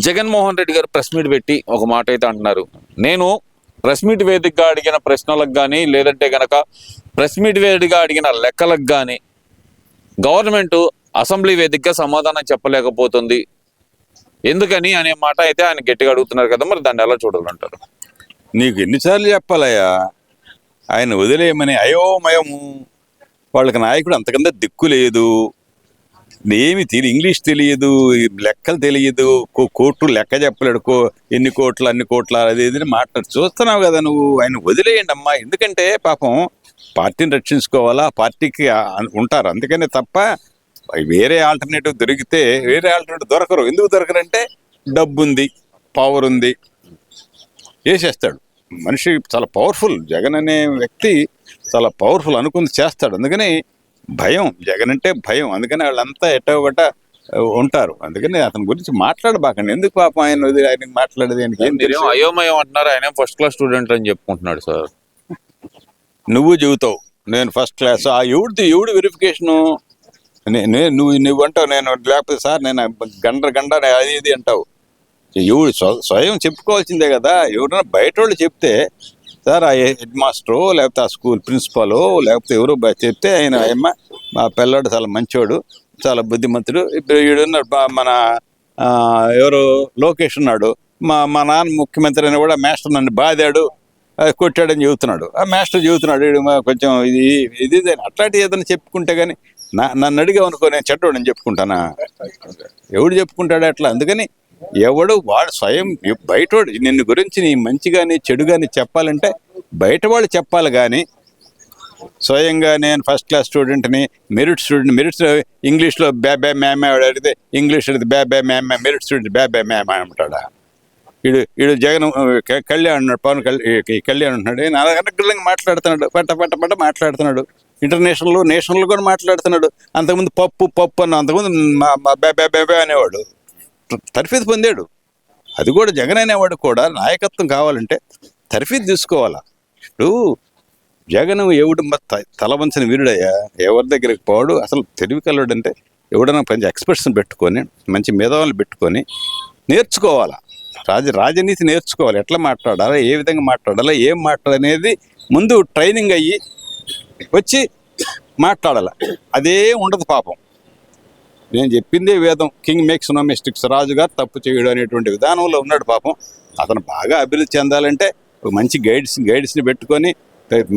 జగన్మోహన్ రెడ్డి గారు press meet పెట్టి ఒక మాట అయితే అంటున్నారు. నేను ప్రెస్ మీట్ వేదికగా అడిగిన ప్రశ్నలకు కానీ లేదంటే కనుక ప్రెస్ మీట్ వేదికగా అడిగిన లెక్కలకు కానీ గవర్నమెంట్ అసెంబ్లీ వేదికగా సమాధానం చెప్పలేకపోతుంది ఎందుకని అనే మాట అయితే ఆయన గట్టిగా అడుగుతున్నారు కదా. మరి దాన్ని ఎలా చూడాలంటారు? నీకు ఎన్నిసార్లు చెప్పాలయ్యా, ఆయన వదిలేయమని అయోమయము. వాళ్ళకి నాయకుడు అంతకంటే దిక్కు లేదు, ఏమి తెలియదు, ఇంగ్లీష్ తెలియదు, లెక్కలు తెలియదు, కోట్లు లెక్క చెప్పలేడు, ఎన్ని కోట్లు అన్ని కోట్ల అది ఇది మాట్లాడు చూస్తున్నావు కదా నువ్వు. ఆయన వదిలేయండి అమ్మా, ఎందుకంటే పాపం పార్టీని రక్షించుకోవాలా, పార్టీకి ఉంటారు, అందుకనే తప్ప వేరే ఆల్టర్నేటివ్ దొరికితే వేరే ఆల్టర్నేటివ్ దొరకరు. ఎందుకు దొరకరంటే డబ్బు ఉంది, పవర్ ఉంది, వేసేస్తాడు. మనిషి చాలా పవర్ఫుల్, జగన్ అనే వ్యక్తి చాలా పవర్ఫుల్, అనుకుంది చేస్తాడు. అందుకని భయం, జగన్ అంటే భయం, అందుకని వాళ్ళంతా ఎట్టో ఒకట ఉంటారు. అందుకని అతని గురించి మాట్లాడబాకండి. ఎందుకు పాపం ఆయనకి మాట్లాడేది అయోమయం అంటున్నారు. ఆయన ఫస్ట్ క్లాస్ స్టూడెంట్ అని చెప్పుకుంటున్నాడు సార్. నువ్వు చెబుతావు నేను ఫస్ట్ క్లాస్, ఆ ఎవడు వెరిఫికేషను? నువ్వు అంటావు, నేను లేకపోతే సార్ నేను గంట అది ఇది అంటావు. ఎవడు స్వయం చెప్పుకోవాల్సిందే కదా. ఎవరైనా బయట వాళ్ళు చెప్తే సార్ ఆ హెడ్ మాస్టరు లేకపోతే ఆ స్కూల్ ప్రిన్సిపాలు లేకపోతే ఎవరో చెప్తే ఆయన అమ్మ మా పిల్లాడు చాలా మంచోడు, చాలా బుద్ధిమంతుడు, ఇప్పుడు ఈడున్నాడు మన ఎవరు లోకేష్ ఉన్నాడు, మా నాన్న ముఖ్యమంత్రి అని కూడా మాస్టర్ నన్ను బాధాడు కొట్టాడని చెబుతున్నాడు. ఆ మాస్టర్ చెబుతున్నాడు కొంచెం ఇది అట్లాంటివి ఏదైనా చెప్పుకుంటే కానీ నన్ను అడిగామనుకో నేను చెడ్డోడని చెప్పుకుంటానా? ఎవడు చెప్పుకుంటాడు అట్లా? అందుకని ఎవడు వాడు స్వయం బయటోడు నిన్ను గురించి నీ మంచి కానీ చెడు కానీ చెప్పాలంటే బయట వాళ్ళు చెప్పాలి కానీ స్వయంగా నేను ఫస్ట్ క్లాస్ స్టూడెంట్ని, మెరిట్ ఇంగ్లీష్లో బ్యాబే మ్యామే అడిగితే ఇంగ్లీష్ అడిగితే బ్యాబే మ్యామే, మెరిట్ స్టూడెంట్ బ్యాబే మ్యామే అంటాడా? వీడు జగన్ కళ్యాణ్ అన్నాడు, పవన్ కళ్యాణ్ అంటున్నాడు, అనగనగలంగా మాట్లాడుతున్నాడు, పట్ట మాట్లాడుతున్నాడు, నేషనల్ కూడా మాట్లాడుతున్నాడు. అంతకుముందు పప్పు అన్న, అంతకుముందు బ్యాబే అనేవాడు, తర్ఫీదు పొందాడు. అది కూడా జగన్ అనేవాడు కూడా నాయకత్వం కావాలంటే తర్ఫీదు తీసుకోవాలా. ఇప్పుడు జగన్ ఎవడు తలవంచిన వీరుడయ్యా, ఎవరి దగ్గరికి పోవడు. అసలు తెలివి కలవాడు అంటే ఎవడన్నా కొంచెం ఎక్స్పర్ట్స్ని పెట్టుకొని మంచి మేధావులు పెట్టుకొని నేర్చుకోవాలా, రాజనీతి నేర్చుకోవాలి. ఎట్లా మాట్లాడాలా, ఏ విధంగా మాట్లాడాలా, ఏం మాట్లాడనేది ముందు ట్రైనింగ్ అయ్యి వచ్చి మాట్లాడాల. అదే ఉండదు పాపం. నేను చెప్పిందే వేదం, కింగ్ మేక్స్ నో మిస్టేక్స్, రాజుగారు తప్పు చేయడం అనేటువంటి విధానంలో ఉన్నాడు పాపం. అతను బాగా అభివృద్ధి చెందాలంటే ఒక మంచి గైడ్స్ని పెట్టుకొని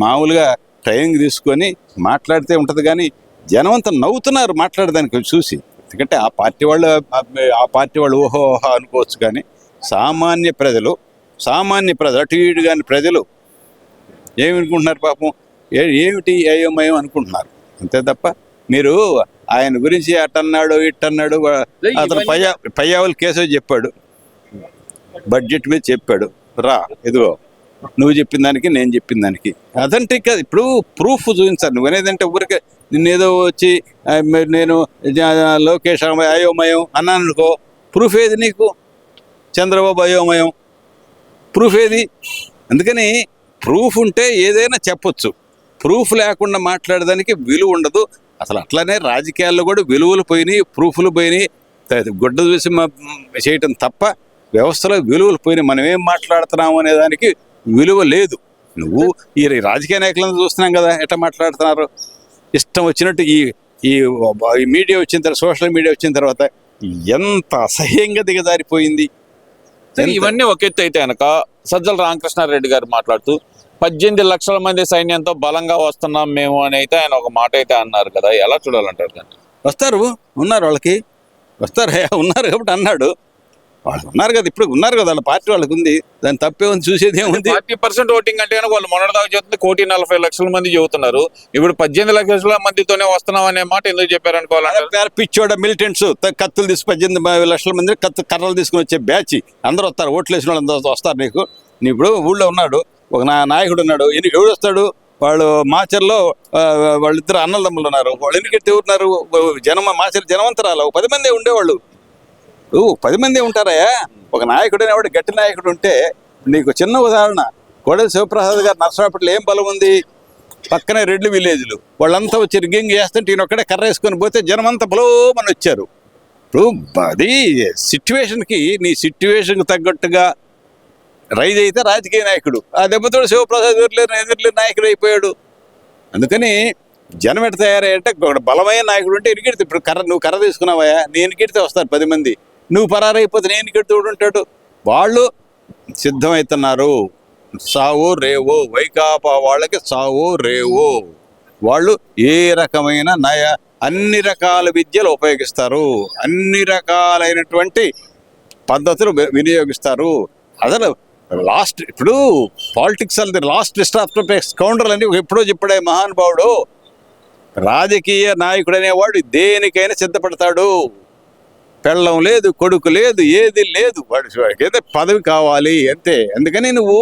మామూలుగా ట్రైనింగ్ తీసుకొని మాట్లాడితే ఉంటుంది. కానీ జనం అంతా నవ్వుతున్నారు మాట్లాడడానికి చూసి, ఎందుకంటే ఆ పార్టీ వాళ్ళు ఓహో అనుకోవచ్చు. కానీ సామాన్య ప్రజలు అటు ఇటు కానీ ప్రజలు ఏమనుకుంటున్నారు పాపం, ఏమిటి అయోమయం అనుకుంటున్నారు అంతే తప్ప. మీరు ఆయన గురించి అట్టన్నాడు ఇట్టన్నాడు, అతను పయ్యావులు కేసు చెప్పాడు, బడ్జెట్ మీద చెప్పాడు, రా ఇదిగో నువ్వు చెప్పిన దానికి నేను చెప్పిన దానికి అదంటే కాదు. ఇప్పుడు ప్రూఫ్ చూపించాలి. నువ్వు అనేదంటే ఊరికే నిన్నేదో వచ్చి నేను లోకేష్ అయోమయం అన్నాను అనుకో, ప్రూఫ్ ఏది నీకు? చంద్రబాబు అయోమయం ప్రూఫ్ ఏది? అందుకని ప్రూఫ్ ఉంటే ఏదైనా చెప్పొచ్చు, ప్రూఫ్ లేకుండా మాట్లాడడానికి విలువ ఉండదు. అసలు అట్లానే రాజకీయాల్లో కూడా విలువలు పోయినాయి, ప్రూఫ్లు పోయినాయి, గుడ్డ చూసి చేయటం తప్ప వ్యవస్థలో విలువలు పోయినాయి. మనం ఏం మాట్లాడుతున్నాము అనే దానికి విలువ లేదు. నువ్వు ఈ రాజకీయ నాయకులను చూస్తున్నాం కదా ఎట్లా మాట్లాడుతున్నారు, ఇష్టం వచ్చినట్టు. ఈ మీడియా వచ్చిన తర్వాత, సోషల్ మీడియా వచ్చిన తర్వాత ఎంత అసహ్యంగా దిగజారిపోయింది. ఇవన్నీ ఒక ఎత్తు అయితే కనుక సజ్జల రామకృష్ణారెడ్డి గారు మాట్లాడుతూ 18 లక్షల మంది సైన్యంతో బలంగా వస్తున్నాం మేము అని అయితే ఆయన ఒక మాట అయితే అన్నారు కదా. ఎలా చూడాలంటారు? ఉన్నారు వాళ్ళకి ఉన్నారు కాబట్టి అన్నాడు. వాళ్ళు ఉన్నారు కదా, ఇప్పుడు ఉన్నారు కదా, వాళ్ళ పార్టీ వాళ్ళకి ఉంది, దాని తప్పేముంది, చూసేది ఏముంది. 40% ఓటింగ్ అంటే వాళ్ళు మొన్నటిదాకా చెప్తుంది 1,40,00,000 మంది చెబుతున్నారు. ఇప్పుడు 18 లక్షల మందితోనే వస్తున్నాం అనే మాట ఎందుకు చెప్పారు అనుకోవాలి? పిచ్చోడ మిలిటెంట్స్ కత్తులు తీసి 18 లక్షల మంది కర్రలు తీసుకుని వచ్చే బ్యాచ్ అందరూ వస్తారు, ఓట్లు వేసిన వాళ్ళు వస్తారు. నీకు ఇప్పుడు ఊళ్ళో ఉన్నాడు ఒక నాయకుడు ఉన్నాడు, ఎవడు వస్తాడు? వాళ్ళు మాచర్లో వాళ్ళిద్దరు అన్నదమ్ములు ఉన్నారు, వాళ్ళు ఎందుకంటే ఎవరున్నారు? మాచర్ జనవంతరాలు 10 మందే ఉండేవాళ్ళు. 10 మందే ఉంటారయ్యా. ఒక నాయకుడు అనేవాడు గట్టి నాయకుడు ఉంటే, నీకు చిన్న ఉదాహరణ, కోడెల శివప్రసాద్ గారు నర్సరాపట్లో ఏం బలం ఉంది? పక్కనే రెడ్లు విలేజ్లు, వాళ్ళంతా వచ్చి రిగ్గింగ్ చేస్తుంటే ఈయన ఒక్కడే కర్ర వేసుకొని పోతే జనం అంతా బలోమని వచ్చారు. ఇప్పుడు అది సిచ్యువేషన్కి నీ సిచ్యువేషన్కి తగ్గట్టుగా రైజ్ అయితే రాజకీయ నాయకుడు. ఆ దెబ్బతో శివప్రసాద్ ఎదురులేని నాయకుడు అయిపోయాడు. అందుకని జనం ఎట్ట తయారయ్యంటే ఒక బలమైన నాయకుడు ఉంటే ఇరికిడితే, ఇప్పుడు నువ్వు కర్ర తీసుకున్నావా, నేను ఇరికిడితే వస్తారు 10 మంది, నువ్వు పరారైపోతే నేను ఇరికిడితే ఉంటాడు. వాళ్ళు సిద్ధమవుతున్నారు. సావో రేవో, వైకాపా వాళ్ళకి సావో రేవో. వాళ్ళు ఏ రకమైన అన్ని రకాల విద్యలు ఉపయోగిస్తారు, అన్ని రకాలైనటువంటి పద్ధతులు వినియోగిస్తారు. అసలు ఇప్పుడు పాలిటిక్స్ అనేది లాస్ట్ డిస్ట్రాప్ట్ కౌంటర్ అని ఎప్పుడో చెప్పాడే మహానుభావుడు. రాజకీయ నాయకుడు అనేవాడు దేనికైనా సిద్ధపడతాడు. పెళ్ళం లేదు, కొడుకు లేదు, ఏది లేదు, వాడికి ఏదో పదవి కావాలి అంతే. అందుకని నువ్వు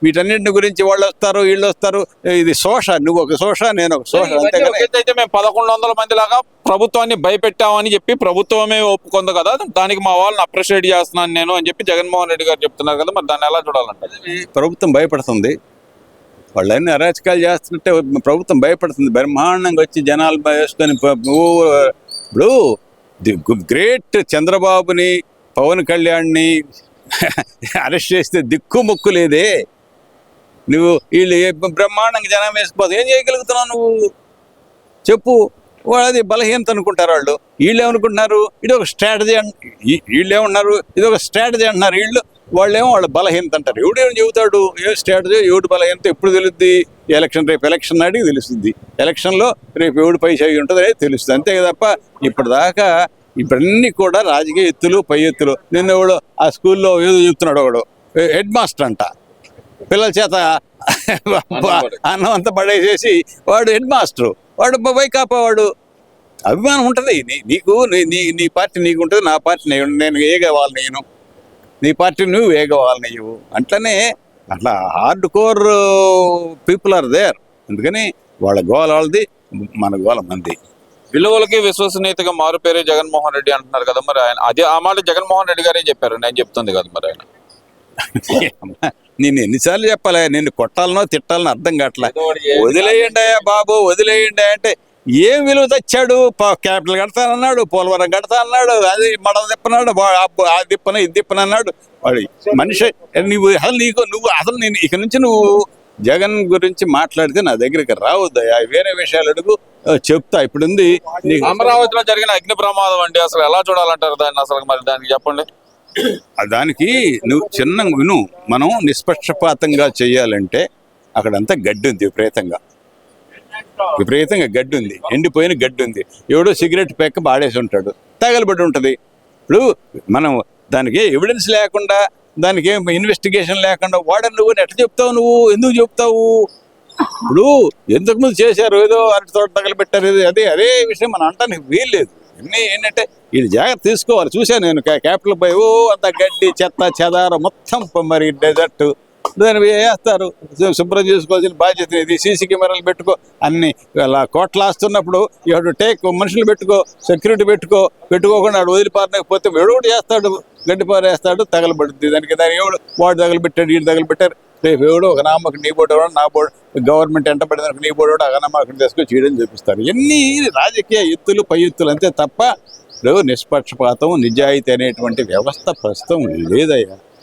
వీటన్నింటి గురించి వాళ్ళు వస్తారు, వీళ్ళు వస్తారు, ఇది శోష, నువ్వు ఒక శోష, నేను ఒక శోష. అయితే మేము 1100 మంది లాగా ప్రభుత్వాన్ని భయపెట్టామని చెప్పి ప్రభుత్వమే ఒప్పుకుంది కదా, దానికి మా వాళ్ళని అప్రిషియేట్ చేస్తున్నాను నేను అని చెప్పి జగన్మోహన్ రెడ్డి గారు చెప్తున్నారు కదా, మరి దాన్ని ఎలా చూడాలంటే? ప్రభుత్వం భయపడుతుంది, వాళ్ళన్నీ అరాచకాలు చేస్తుంటే ప్రభుత్వం భయపడుతుంది. బ్రహ్మాండంగా వచ్చి జనాలు వేసుకొని ఇప్పుడు గ్రేట్ చంద్రబాబుని, పవన్ కళ్యాణ్ని అరెస్ట్ చేస్తే దిక్కుముక్కు లేదే. నువ్వు వీళ్ళు బ్రహ్మాండంగా జనం వేసిపోతే ఏం చేయగలుగుతున్నావు నువ్వు చెప్పు? అది బలహీనత అనుకుంటారు వాళ్ళు. వీళ్ళు ఏమనుకుంటున్నారు, ఇది ఒక స్ట్రాటజీ వీళ్ళు ఏమన్నారు, ఇది ఒక స్ట్రాటజీ అంటున్నారు. వాళ్ళేమో వాళ్ళ బలహీనత అంటారు. ఎవడేమో చెబుతాడు, ఏ స్ట్రాటజీ, ఎవడు బలహీనత ఎప్పుడు తెలుస్తుంది? రేపు ఎలక్షన్ నాటికి తెలుస్తుంది. ఎలక్షన్లో రేపు ఎవడు పై చేయి ఉంటుందో తెలుస్తుంది, అంతే తప్ప ఇప్పటిదాకా ఇవన్నీ కూడా రాజకీయ ఎత్తులు, పై ఎత్తులు. నిన్న ఎవడు ఆ స్కూల్లో ఏదో చెప్తున్నాడు, ఒకడు హెడ్ మాస్టర్ అంట, పిల్లల చేత అన్నం అంతా పడేసేసి వాడు హెడ్ మాస్టరు, వాడు వైకాపా వాడు. అభిమానం ఉంటుంది నీకు, నీ పార్టీ నీకు ఉంటుంది, నా పార్టీ నేను ఏగవాలి, నేను నీ పార్టీ నువ్వు ఏగవాలి నీవు. అట్లనే అట్లా hard core people are there. అందుకని వాళ్ళ గోల వాళ్ళది, మన గోల మంది. విలువలకి విశ్వసనీయతగా మారుపేరే జగన్మోహన్ రెడ్డి అంటున్నారు కదా, మరి ఆయన అదే ఆ మాట జగన్మోహన్ రెడ్డి గారే చెప్పారు, నేను చెప్తుంది కదా మరి ఆయన. నేను ఎన్నిసార్లు చెప్పాలి, నిన్ను కొట్టాలనో తిట్టాలనో అర్థం కావట్లే. వదిలేయండి బాబు, వదిలేయండి అంటే ఏం విలువ తెచ్చాడు? క్యాపిటల్ కడతానన్నాడు, పోలవరం కడతానన్నాడు, అది మడల తిప్పనాడు, ఆ తిప్పన ఇది తిప్పన అన్నాడు. వాడు మనిషి నువ్వు అసలు నేను ఇక నుంచి నువ్వు జగన్ గురించి మాట్లాడితే నా దగ్గరికి రావద్దయా, వేరే విషయాలు అడుగు, చెప్తా. ఇప్పుడుంది అమరావతిలో జరిగిన అగ్ని ప్రమాదం అండి, అసలు ఎలా చూడాలంటారు దాన్ని? అసలు మరి దానికి చెప్పండి. దానికి నువ్వు చిన్న విను, మనం నిష్పక్షపాతంగా చేయాలంటే అక్కడంతా గడ్డి ఉంది, విపరీతంగా గడ్డి ఉంది, ఎండిపోయిన గడ్డి ఉంది. ఎవడో సిగరెట్ పెక్క బాడేసి ఉంటాడు, తగలబడి ఉంటుంది. ఇప్పుడు మనం దానికి ఎవిడెన్స్ లేకుండా, దానికి ఏం ఇన్వెస్టిగేషన్ లేకుండా వాడని నువ్వు ఎట్లా చెప్తావు? నువ్వు ఎందుకు చెప్తావు? ఇప్పుడు ఎంతకుముందు చేశారు, ఏదో అరటి తోట తగలబెట్టారు, అదే విషయం మనం అంటానికి వీల్లేదు. అన్నీ ఏంటంటే వీళ్ళు జాగ్రత్త తీసుకోవాలి. చూశాను నేను క్యాపిటల్ పై అంత గడ్డి, చెత్త, చెదారం మొత్తం, మరి డెజర్ట్, దాన్ని వేస్తారు. శుభ్రం చేసుకోవాల్సిన బాధ్యత ఇది. సీసీ కెమెరాలు పెట్టుకో, అన్ని కోట్లు ఆస్తున్నప్పుడు ఇవాడు మనుషులు పెట్టుకో, సెక్యూరిటీ పెట్టుకోకుండా వాడు వదిలిపారకపోతే ఎవడు చేస్తాడు, గడ్డి పారేస్తాడు, తగలబడుద్ది. దాని ఎవడు వాడు తగలబెట్టాడు, వీడు తగలబెట్టారు. రేపు ఎవడో ఒక నామకు నీ బోర్డు, నా బోర్డు, గవర్నమెంట్ ఎంట పడిన నీ బోర్డు అగనమ్మకం తీసుకొని చేయడం చూపిస్తారు. ఎన్ని రాజకీయ ఎత్తులు, పై ఎత్తులు అంతే తప్ప నిష్పక్షపాతం, నిజాయితీ అనేటువంటి వ్యవస్థ ప్రస్తుతం లేదయ్యా.